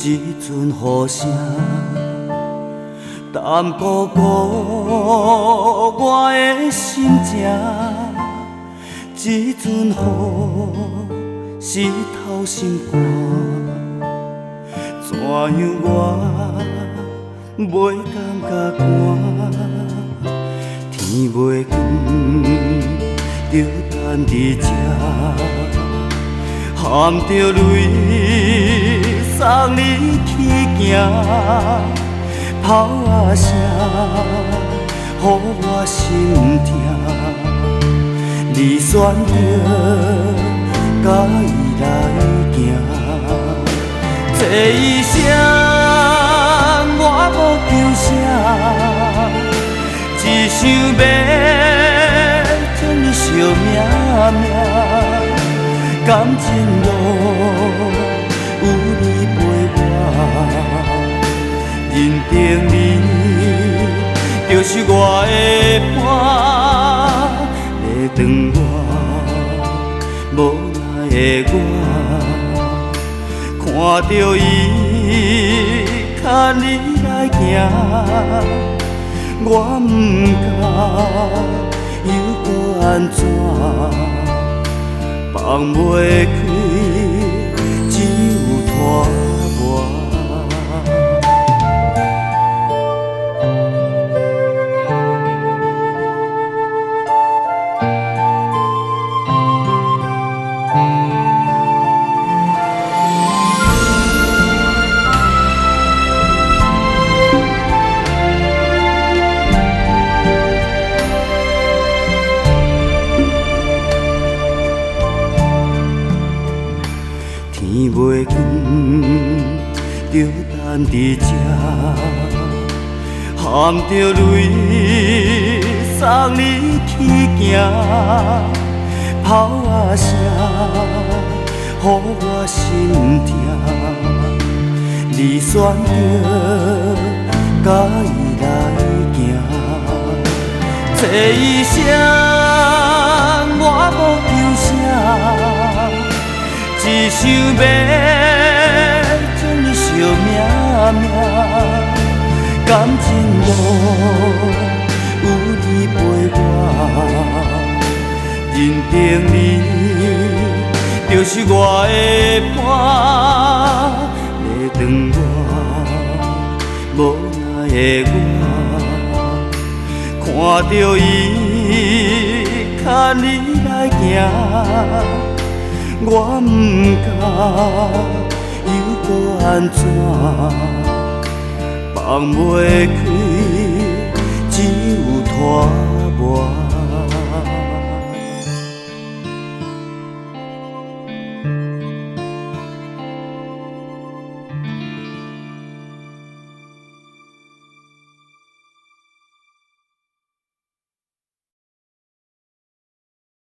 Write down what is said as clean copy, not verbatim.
一阵雨声，淡薄薄我的心情。一阵雨湿透心肝，怎样我袂感觉寒？天袂光，就等伫这，含着泪。送你去行，炮仔声，予我心痛。你选择甲伊来行，这一生我无求啥，只想要将你惜命命，感情路。有你陪我，认定你就是我的伴。要长我无奈的我，看着伊牵你来行，我不知又搁安怎，放袂开。拖磨。天袂光，就等伫这，含着泪送你去行，炮仔声，予我心痛。你选择甲伊来行，这一生我无求啥。只想要将你惜命命，感情路有你陪我，认定你就是我的伴。要长我无奈的我，看着伊牵你来行。我不知又搁安怎，放袂开，只有拖磨。